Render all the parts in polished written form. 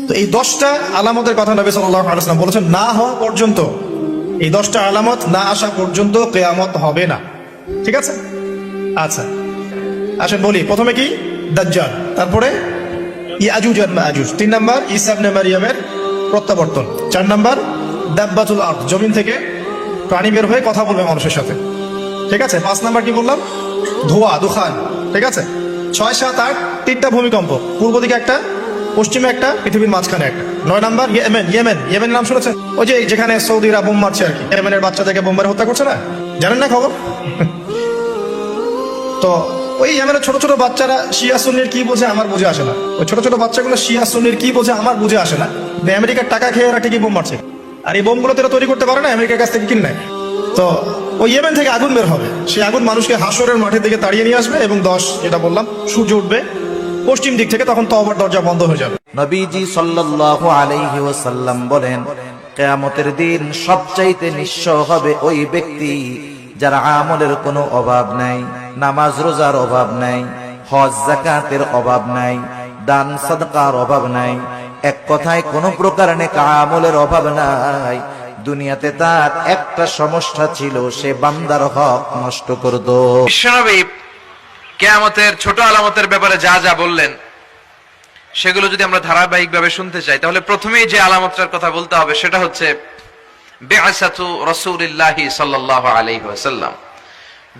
তো এই 10টা আলামতের কথা নবী সাল্লাল্লাহু আলাইহি ওয়াসাল্লাম বলেছেন, না হওয়া পর্যন্ত, এই 10টা আলামত না আসা পর্যন্ত কিয়ামত হবে না। ঠিক আছে? আচ্ছা, আসেন বলি। প্রথমে কি? দাজ্জাল, তারপরে ইয়াজুজ আর মাজুজ, 3 নাম্বার ঈসা ইবনে মারইয়ামের প্রত্যাবর্তন, 4 নাম্বার দাব্বাতুল আরদ, জমিন থেকে প্রাণী বের হয়ে কথা বলবে মানুষের সাথে। ঠিক আছে? 5 নাম্বার কি বললাম? ধোঁয়া, দুখান। ঠিক আছে? 6, 7, 8 3টা ভূমিকম্প, পূর্ব দিকে একটা, পশ্চিমে একটা, পৃথিবীর মাঝখানে একটা। 9 নাম্বার ইয়েমেনের নাম শুনেছেন? ওই যে যেখানে সৌদিরা বোম মারছে আর কি, ইয়েমেনের বাচ্চাদেরকে বোম মেরে হত্যা করছে না, জানেন না খবর? তো ওই ইয়েমেনের ছোট ছোট বাচ্চারা শিয়া সুন্নির কি বোঝে আমার বুঝে আসে না। ওই ছোট ছোট বাচ্চাগুলো শিয়া সুন্নির কি বোঝে আমার বুঝে আসে না। আমেরিকার টাকা খেয়ে ওরা ঠিকই বোম মারছে, আর এই বোমগুলো তো তৈরি করতে পারে না, আমেরিকার কাছ থেকে কিনে। তো ওই ইয়েমেন থেকে আগুন বের হবে, সেই আগুন মানুষকে হাসরের মাঠের দিকে তাড়িয়ে নিয়ে আসবে, এবং 10 যেটা বললাম, সূর্য উঠবে পশ্চিম দিক থেকে, তখন তওবার দরজা বন্ধ হয়ে যাবে। নবীজি সাল্লাল্লাহু আলাইহি ওয়াসাল্লাম বলেন, কিয়ামতের দিন সবচাইতে নিঃস্ব হবে ওই ব্যক্তি যার আমলের কোনো অভাব নাই, নামাজ রোজার অভাব নাই, হজ যাকাতের অভাব নাই, দান সাদকার অভাব নাই, এক কথায় কোনো প্রকার নেক আমলের অভাব নাই। দুনিয়াতে তার একটা সমস্যা ছিল, সে বান্দার হক নষ্ট করত। বিশ্বনবী কিয়ামতের ছোট আলামতের ব্যাপারে যা যা বললেন, সেগুলো যদি আমরা ধারাবাহিকভাবে শুনতে চাই, তাহলে প্রথমেই যে আলামতটার কথা বলতে হবে সেটা হচ্ছে বিআসাতু রাসূলিল্লাহি সাল্লাল্লাহু আলাইহি ওয়াসাল্লাম।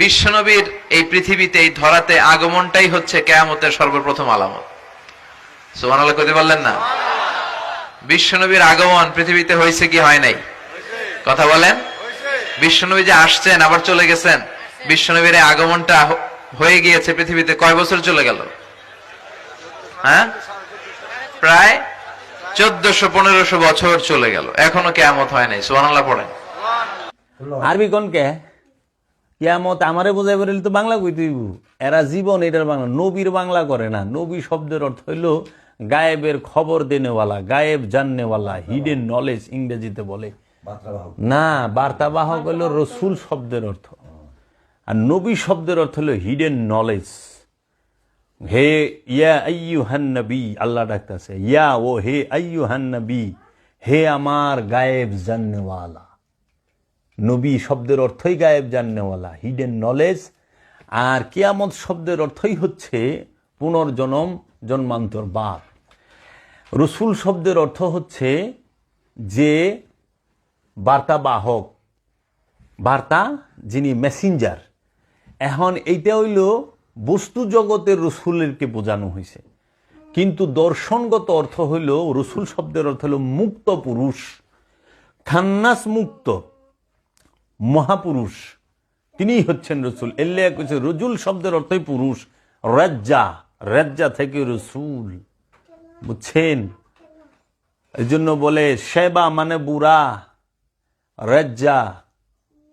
বিশ্বনবীর এই পৃথিবীতে, এই ধরাতে আগমনটাই হচ্ছে কিয়ামতের সর্বপ্রথম আলামত। সুবহানাল্লাহ কইতে পারলেন না? বিশ্বনবীর আগমন পৃথিবীতে হয়েছে কি হয় নাই? কথা বলেন। বিশ্বনবী যে আসছেন আবার চলে গেছেন, বিশ্বনবীর এই আগমনটা হয়ে গিয়েছে পৃথিবীতে কয় বছর চলে গেল? হ্যাঁ, প্রায় 1400-1500 বছর চলে গেল, এখনো কিয়ামত হয় নাই। সুবহানাল্লাহ পড়েন। আরবি কোন কে কিয়ামত আমারে বোঝাই বলিল তো বাংলা কই তুই, এরা জীবন এটার বাংলা, নবীর বাংলা করে না। নবী শব্দের অর্থ হইল গায়েবের খবর দেনেওয়ালা, গায়েব জাননেওয়ালা, হিডেন নলেজ ইংরেজিতে বলে না। বার্তাবাহক হইল রসুল শব্দের অর্থ, আর নবী শব্দের অর্থ হলো হিডেন নলেজ। হে ইয়া আইয়ুহান নবী, আল্লাহ ডাকতেছে ইয়া, ও হে আইয়ুহান নবী, হে আমার গায়েব জাননেওয়ালা। নবী শব্দের অর্থই গায়েব জাননেওয়ালা, হিডেন নলেজ। আর কিয়ামত শব্দের অর্থই হচ্ছে পুনর্জন্ম, জন্মান্তর বাদ। রসুল শব্দের অর্থ হচ্ছে যে বার্তাবাহক, বার্তা যিনি মেসেঞ্জার। এখন এইটা হইল বস্তু জগতের রসুলকে বোঝানো হয়েছে, কিন্তু দর্শনগত অর্থ হইল রসুল শব্দের অর্থ হইল মুক্ত পুরুষ, খান্নাস মুক্ত মহাপুরুষ, তিনিই হচ্ছেন রসুল। এল্লে কইছে রজুল শব্দের অর্থই পুরুষ, রাজ্জা, রাজ্জা থেকে রসুল, বুঝছেন? এই জন্য বলে শেবা মানে বুড়া, রাজ্জা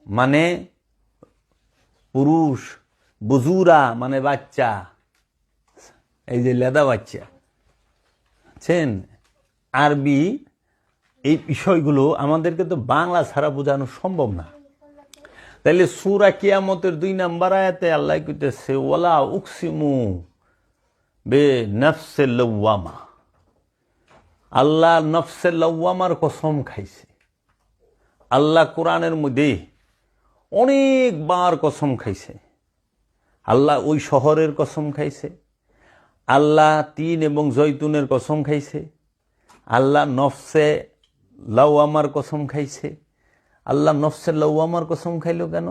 মানে পুরুষ, বুজুরা মানে বাচ্চা, এই যে লেদা বাচ্চা, বুঝছেন? আরবি এই বিষয়গুলো আমাদেরকে তো বাংলা ছাড়া বোঝানো সম্ভব না। তাইলে সূরা কিয়ামতের 2 নম্বর আয়াতে আল্লাহ কইতেছে ওয়ালা উকসিমু বে নফসে লাওয়ামা, আল্লাহ নফসে লাওয়ামার কসম খাইছে। আল্লাহ কোরআনের মধ্যে অনেকবার কসম খাইছে। আল্লাহ ওই শহরের কসম খাইছে, আল্লাহ তিন এবং জৈতুনের কসম খাইছে, আল্লাহ নফসে লাওয়ামার কসম খাইছে। আল্লাহ নফসে লাওয়ামার কসম খাইল কেন?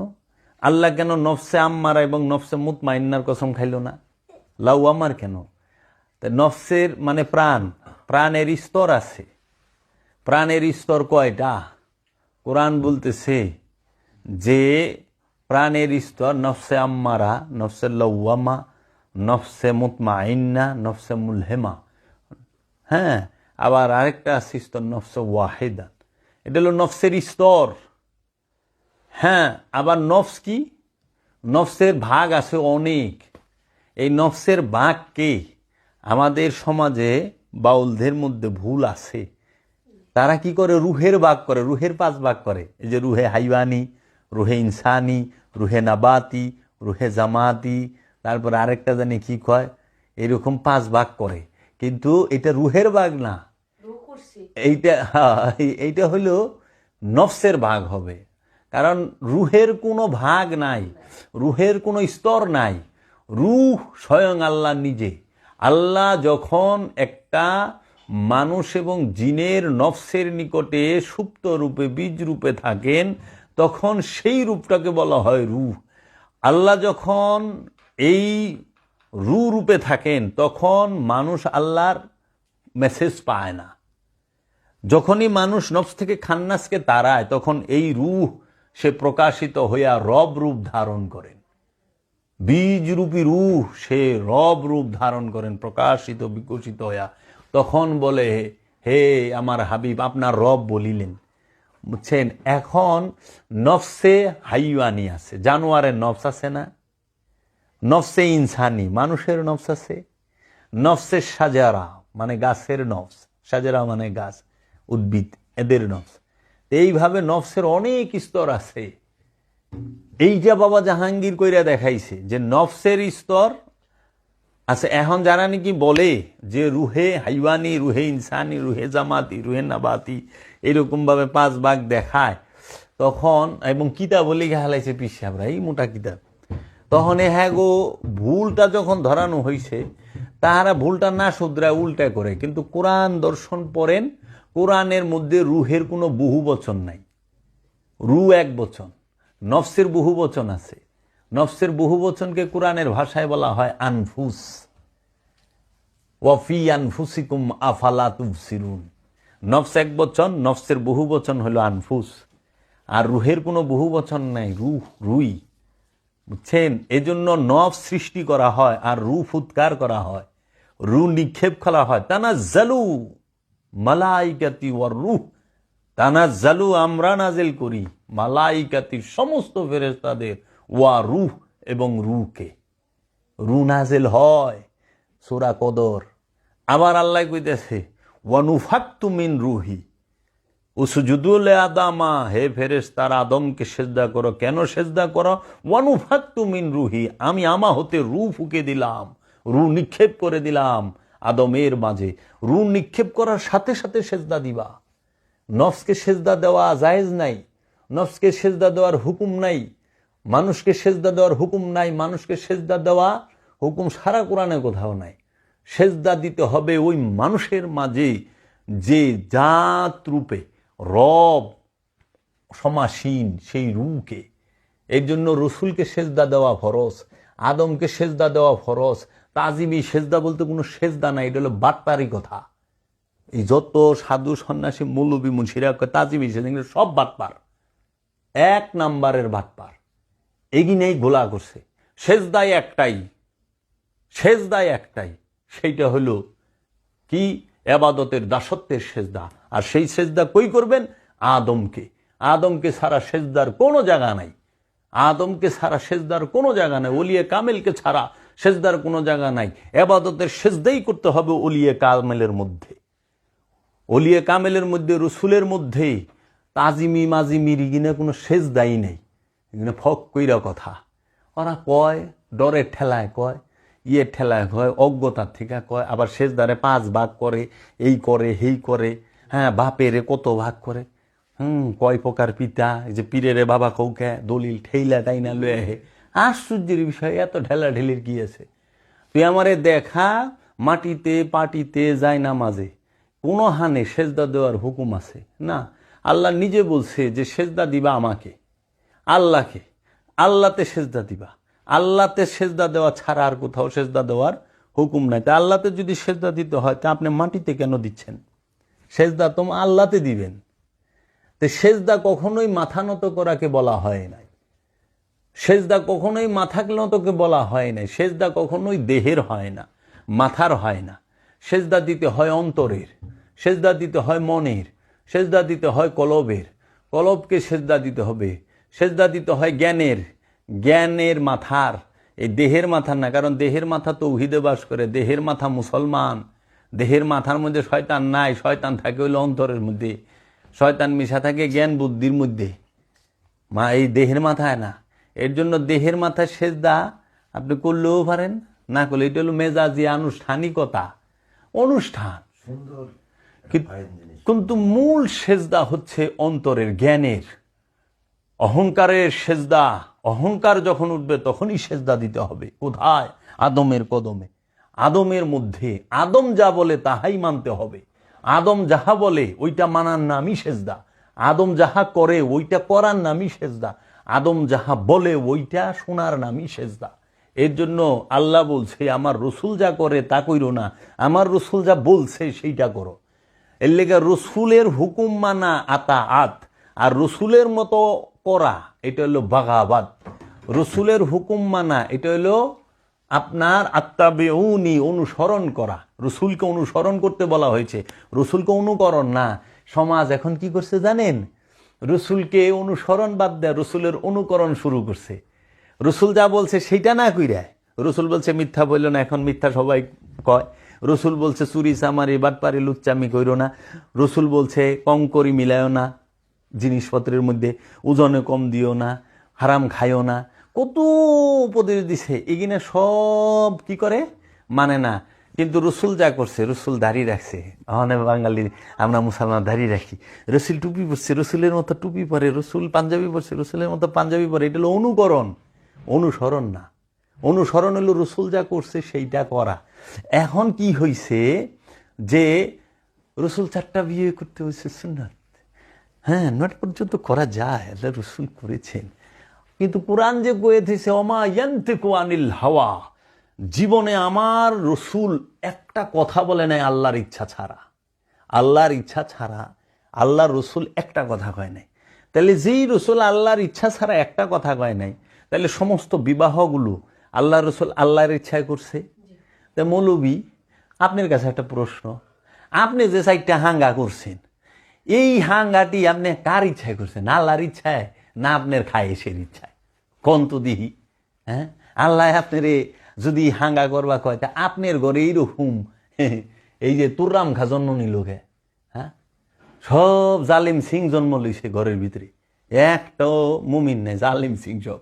আল্লাহ কেন নফসে আম্মারা এবং নফসে মুতমাইন্নার কসম খাইল না? লাওয়ামার কেন? নফসের মানে প্রাণ, প্রাণের স্তর আছে। প্রাণের স্তর কয়টা? কোরআন বলতেছে যে প্রাণের স্তর নফসে আম্মারা, নফসে লাওয়ামা, নফসে মুতমাইন্না, নফসে মুলহেমা। হ্যাঁ, আবার আরেকটা আছে স্তর নফসে ওয়াহিদা, এটা হলো নফসের স্তর। হ্যাঁ, আবার নফস কি? নফসের ভাগ আছে অনেক। এই নফসের ভাগকে আমাদের সমাজে বাউলদের মধ্যে ভুল আছে। তারা কি করে? রুহের ভাগ করে, রুহের 5 ভাগ করে। এই যে রুহে হাইওয়ানি, রুহে ইনসানি, রুহে নাবাতি, রুহে জামাতি, তারপর আরেকটা জানি কি কয়, এরকম 5 ভাগ করে। কিন্তু এটা রুহের ভাগ না, এইটা হলো নফসের ভাগ হবে, কারণ রুহের কোনো ভাগ নাই, রুহের কোনো স্তর নাই। রুহ স্বয়ং আল্লাহ নিজে। আল্লাহ যখন একটা মানুষ এবং জিনের নফসের নিকটে সুপ্ত রূপে বীজ রূপে থাকেন, তখন সেই রূপটাকে বলা হয় রুহ। আল্লাহ যখন এই রূপে থাকেন, তখন মানুষ আল্লাহর মেসেজ পায় না। যখনই মানুষ নফস থেকে খান্নাসকে তাড়ায়, তখন এই রূহ সে প্রকাশিত হইয়া রব রূপ ধারণ করেন। বীজ রূপী রূহ সে রব রূপ ধারণ করেন, প্রকাশিত বিকশিত হইয়া। তখন বলে, হে আমার হাবিব, আপনার রব বলিলেন। বুঝছেন? এখন নফসে হাইওয়ানি আছে, জানোয়ারের নফস আছে না? নফসে ইনসানি, মানুষের নফস আছে। নফসে সাজারা মানে গাছের নফস, সাজারা মানে গাছ, উদ্ভিদ, এদের নফস। এইভাবে নফসের অনেক স্তর আছে। এই যে বাবা জাহাঙ্গীর কইরা দেখাইছে যে নফসের স্তর আছে। এখন যারা নাকি বলে যে রুহে হাইওয়ানি, রুহে ইনসানি, রুহে জামাতি, রুহে নাবাতি, এরকম ভাবে 5 ভাগ দেখায়, তখন এবং কিতাব বলে হালাইছে পিসাবরা, এই মোটা কিতাব। তখন হ্যাঁ গো, ভুলটা যখন ধরানো হয়েছে, তাহারা ভুলটা না শুধরায় উল্টা করে। কিন্তু কোরআন দর্শন পড়েন, কোরআনের মধ্যে রুহের কোনো বহু বচন নাই, রু এক বচন। নফসের বহু বচন আছে। নফসের বহু বচনকে কোরআনের ভাষায় বলা হয় আনফুস। ওয়াফি আনফুসিকুম আফালা তুবসিরুন। নফস এক বচন, নফসের বহু বচন হলো আনফুস। আর রুহের কোনো বহু বচন নাই, রুহ, রুই। বুঝছেন? এজন্য নফস সৃষ্টি করা হয় আর রু ফুৎকার করা হয়, রু নিক্ষেপ করা হয়। তানাজ্জালু মালাইকাতি ওয়ার রূহ, তানাজ্জালু আমরা নাজিল করি, মালাইকাতির সমস্ত ফেরেশতাদের, ওয়া রূহ এবং রূহকে। রু নাজিল হয় সূরা কদর। আবার আল্লাহ কইতেছে ওয়ানুফাক্তু মিন রুহি উসজুদু লিআদামা, হে ফেরেশতারা আদমকে সিজদা করো। কেন সিজদা করো? ওয়ানুফাক্তু মিন রুহি, আমি আমা হতে রূহ ফুঁকে দিলাম, রূহ নিক্ষেপ করে দিলাম আদমের মাঝে। রূহ নিক্ষেপ করার সাথে সাথে সিজদা দিবা। নফসকে সিজদা দেওয়া জায়েজ নাই, নফসকে সিজদা দেওয়ার হুকুম নাই, মানুষকে সিজদা দেওয়ার হুকুম নাই। মানুষকে সিজদা দেওয়া হুকুম সারা কোরআনে কোথাও নাই। সিজদা দিতে হবে ওই মানুষের মাঝে যে জাত রূপে রব সমাসীন, সেই রূহকে। এই জন্য রসুলকে সেজদা দেওয়া ফরজ, আদমকে সেজদা দেওয়া ফরজ। তাজিমি সেজদা বলতে কোনো সেজদা নাই, এটা হলো বাটপারি কথা। এই যত সাধু সন্ন্যাসী মৌলবী মুন্সিরা তাজিমি সেজদা, সব বাটপার, 1 নাম্বারের বাটপার। এগিনেই গোলা করছে। সেজদায় একটাই, সেজদায় একটাই, সেইটা হলো কি? এবাদতের দাসত্বের সেজদা। আর সেই সেজদা কই করবেন? আদমকে। আদমকে ছাড়া সেজদার কোনো জায়গা নাই, আদমকে ছাড়া সেজদার কোনো জায়গা নাই, ওলিয়ে কামেলকে ছাড়া সেজদার কোনো জায়গা নাই। এবাদতের সেজদাই করতে হবে ওলিয়ে কামেলের মধ্যে, ওলিয়ে কামেলের মধ্যে, রসুলের মধ্যে। তাজিমি মাজিমির গিনে কোনো সেজদাই নেই। এখানে ফক কইরা কথা ওরা কয়, ডরের ঠেলায় কয়, ঠেলায় কয়, অজ্ঞতার থেকে কয়। আবার সেজদারে 5 ভাগ করে, এই করে হেই করে। হ্যাঁ, বাপেরে কত ভাগ করে। কয় প্রকার পিতা, এই যে পীরেরে বাবা কৌকে দলিল ঠেইলা টাইনা লয়ে হে। আশ্চর্যের বিষয়, এত ঢেলা ঢেলির কি আছে? তুই আমারে দেখা মাটিতে পাটিতে যায় না মাঝে, কোনো হানে সেজদা দেওয়ার হুকুম আছে না? আল্লাহ নিজে বলছে যে সেজদা দিবা আমাকে, আল্লাহকে। আল্লাহতে সেজদা দিবা। আল্লাহতে সেজদা দেওয়া ছাড়া আর কোথাও সেজদা দেওয়ার হুকুম নাই। তা আল্লাহতে যদি সেজদা দিতে হয়, তা আপনি মাটিতে কেন দিচ্ছেন? সেজদা তো আল্লাহতে দিবেন। তো সেজদা কখনোই মাথা নত করাকে বলা হয় নাই, সেজদা কখনোই মাথা নতকে বলা হয় নাই। সেজদা কখনোই দেহের হয় না, মাথার হয় না। সেজদা দিতে হয় অন্তরের, সেজদা দিতে হয় মনের, সেজদা দিতে হয় কলবের, কলবকে সেজদা দিতে হবে। সেজদা দিতে হয় জ্ঞানের, জ্ঞানের মাথার, এই দেহের মাথার না। কারণ দেহের মাথা তৌহিদে বাস করে, দেহের মাথা মুসলমান। দেহের মাথার মধ্যে শয়তান নাই, শয়তান থাকে হইল অন্তরের মধ্যে। শয়তান মিশা থাকে জ্ঞান বুদ্ধির মধ্যে, এই দেহের মাথায় না। এর জন্য দেহের মাথায় সেজদা আপনি করলেও পারেন, না করলে। এটা হলো মেজাজি আনুষ্ঠানিকতা, অনুষ্ঠান। কিন্তু মূল সেজদা হচ্ছে অন্তরের, জ্ঞানের, অহংকারের সেজদা। অহংকার যখন উঠবে তখনই সেজদা দিতে হবে। কোথায়? আদমের কদমে, আদমের মধ্যে। আদম যা বলে তাহাই মানতে হবে। আদম যাহা বলে ওইটা মানার নামই সেজদা। আদম যাহা করে ওইটা করার নামই সেজদা। আদম যাহা বলে ওইটা শোনার নামই সেজদা। এর জন্য আল্লাহ বলছে, আমার রসুল যা করে তা কইরো না, আমার রসুল যা বলছে সেইটা করো। এর লেগে রসুলের হুকুম মানা আতাআত, আর রসুলের মতো করা এটা হলো বাগাবাদ। রসুলের হুকুম মানা এটা হলো আপনার আত্তাবিউনি, অনুসরণ করা। রসুলকে অনুসরণ করতে বলা হয়েছে, রসুলকে অনুকরণ না। সমাজ এখন কি করছে জানেন? রসুলকে অনুসরণ বাদ দেয়, রসুলের অনুকরণ শুরু করছে। রসুল যা বলছে সেইটা না কইরা, রসুল বলছে মিথ্যা বলল না, এখন মিথ্যা সবাই কয়। রসুল বলছে চুরি চামারি বাটপারি লুচ্চামি কইরো না। রসুল বলছে কম করি মিলায়ও না জিনিসপত্রের মধ্যে, ওজনে কম দিও না, হারাম খাইও না। কত উপদেশ দিছে, এগিনে সব কি করে? মানে না। কিন্তু রসুল যা করছে, রসুল দাড়ি রাখছে। আমাদের বাঙালি আমরা মুসলমান দাড়ি রাখি, রসুল টুপি পরছে, রসুলের মতো টুপি পরে, রসুল পাঞ্জাবি পরছে, রসুলের মতো পাঞ্জাবি পরে। এটা হলো অনুকরণ, অনুসরণ না। অনুসরণ হলো রসুল যা করছে সেইটা করা। এখন কি হয়েছে যে রসুল 4টা বিয়ে করতে হয়েছে সুন্নাত। হ্যাঁ, নট পর্যন্ত করা যায়, আল্লাহ রসুল করেছেন। কিন্তু কোরআন যে কয়ে দিয়েছে ওমা ইয়ান্তিকু আনিল হাওয়া, জীবনে আমার রসুল একটা কথা বলে নাই আল্লাহর ইচ্ছা ছাড়া। আল্লাহর ইচ্ছা ছাড়া আল্লাহর রসুল একটা কথা কয় নাই। তাহলে যেই রসুল আল্লাহর ইচ্ছা ছাড়া একটা কথা কয় নাই, তাহলে সমস্ত বিবাহগুলো আল্লাহ রসুল আল্লাহর ইচ্ছায় করছে। তা মৌলবী, আপনার কাছে একটা প্রশ্ন, আপনি যে 4টা হাঙ্গা করছেন, এই হাঙ্গাটি আপনি কার ইচ্ছায় করছেন? আল্লাহর ইচ্ছায় না আপনার খায়েশের ইচ্ছায়? কোন তো দিহি। হ্যাঁ, আল্লাহ আপনার যদি হাঙ্গা করবা কয়, তা আপনার ঘরে এইরকম এই যে তুরাম খা জন্ম নিল গে, হ্যাঁ, সব জালিম সিং জন্ম লইছে ঘরের ভিতরে, একটাও মুমিন নেই, জালিম সিং সব।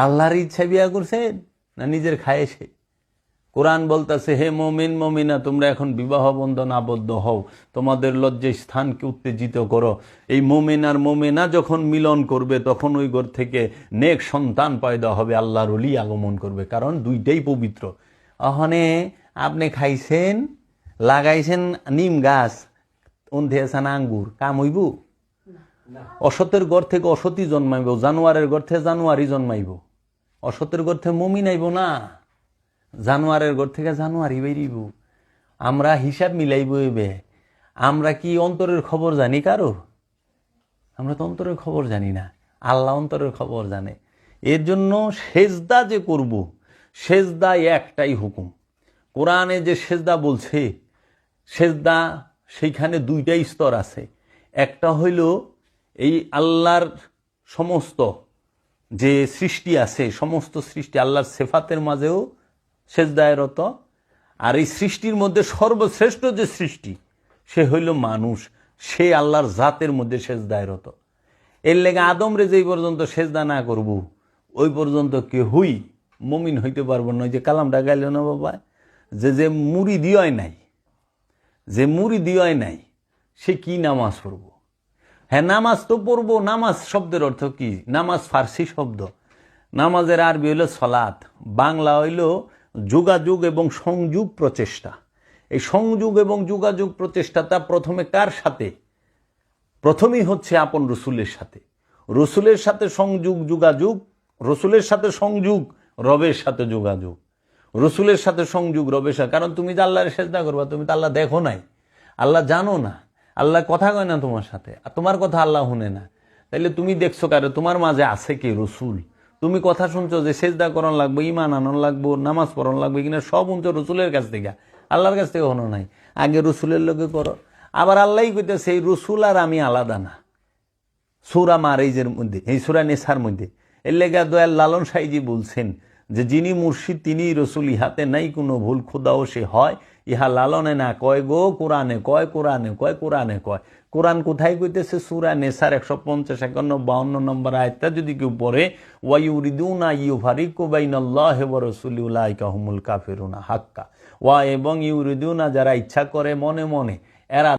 আল্লাহর ইচ্ছা বিয়া করছেন না নিজের খায়েশে? কোরআন বলতেছে, হে মুমিন মুমিনা, তোমরা এখন বিবাহ বন্ধন আবদ্ধ হও, তোমাদের লজ্জায় স্থানকে উত্তেজিত করো। এই মুমিন আর মুমিনা যখন মিলন করবে তখন ওই ঘর থেকে নেক সন্তান পয়দা হবে, আল্লাহর ওলি আগমন করবে, কারণ দুইটাই পবিত্র। ওখানে আপনি খাইছেন, লাগাইছেন নিম গাছ, উন্ধেছেন আঙ্গুর, কাম হইব? অসতের ঘর থেকে অসতী জন্মাইব, জানুয়ারের ঘর থেকে জানুয়ারি জন্মাইব। অসতের ঘর থেকে মুমিন আইব না, জানুয়ারের ঘর থেকে জানুয়ারি বেরিব। আমরা হিসাব মিলাইব এবে। আমরা কি অন্তরের খবর জানি কারো? আমরা তো অন্তরের খবর জানি না, আল্লাহ অন্তরের খবর জানে। এর জন্য সেজদা যে করব, সেজদা একটাই হুকুম। কোরআনে যে সেজদা বলছে, সেজদা সেইখানে 2টা স্তর আছে। একটা হইল এই আল্লাহর সমস্ত যে সৃষ্টি আছে, সমস্ত সৃষ্টি আল্লাহর সেফাতের মাঝেও সেজদায় রত। আর এই সৃষ্টির মধ্যে সর্বশ্রেষ্ঠ যে সৃষ্টি সে হইল মানুষ, সে আল্লাহর জাতের মধ্যে সেজদায় রত। এর লেগে আদমরে যেই পর্যন্ত সেজদা না করব, ওই পর্যন্ত কেউই মুমিন হইতে পারবো না। যে কালামটা গাইল না বাবা, যে মুড়ি দিয়াই নাই, যে মুড়ি দিয়াই নাই, সে কি নামাজ পড়ব? হ্যাঁ, নামাজ তো পড়বো। নামাজ শব্দের অর্থ কি? নামাজ ফার্সি শব্দ, নামাজের আরবি হইল সলাত, বাংলা হইল যোগাযোগ এবং সংযোগ প্রচেষ্টা। এই সংযোগ এবং যোগাযোগ প্রচেষ্টাটা প্রথমে কার সাথে? প্রথমেই হচ্ছে আপন রসুলের সাথে। রসুলের সাথে সংযোগ, যোগাযোগ, রসুলের সাথে সংযোগ, রবের সাথে যোগাযোগ, রসুলের সাথে সংযোগ, রবের সাথে। কারণ তুমি তো আল্লাহর সেজদা করবা, তুমি তো আল্লাহ দেখো নাই, আল্লাহ জানো না, আল্লাহ কথা কয় না তোমার সাথে, আর তোমার কথা আল্লাহ শুনে না। তাইলে তুমি দেখছো কারে? তোমার মাঝে আছে কে? রসুল। তুমি কথা শুনছো যে সেজদা করন লাগবো, ইমান আনন লাগবো, নামাজ পড়ন লাগবে, কিনা সব শুনছো রসুলের কাছ থেকে, আল্লাহর কাছ থেকে হনো নাই। আগে রসুলের লোকে করো। আবার আল্লাহ কইতেছে এই রসুল আর আমি আলাদা না। সূরা মারিজের মধ্যে, এই সূরা নিসার মধ্যে, এর লেগা দয়াল লালন সাইজি বলছেন যে যিনি মুর্শিদ তিনি রসুল, ইহাতে নাই কোনো ভুল, খোদাও সে হয়, ইহা লালনে না কয় গো কোরআনে কয়, কোরআনে কয়, কোরআনে কয়। কোরআন কোথায় কইতেছে? সূরা নিসার 150, 51, 52 নম্বর আয়াতটা যদি কেউ পড়ে, ওয়ায়ুরিদুনা ইউফারিকু বাইনাল্লাহি ওয়া রাসূলিহি উলাইকা হুমুল কাফিরুনা হাক্কা। ওয়া এবং ইউরিদুনা যারা ইচ্ছা করে মনে মনে এরা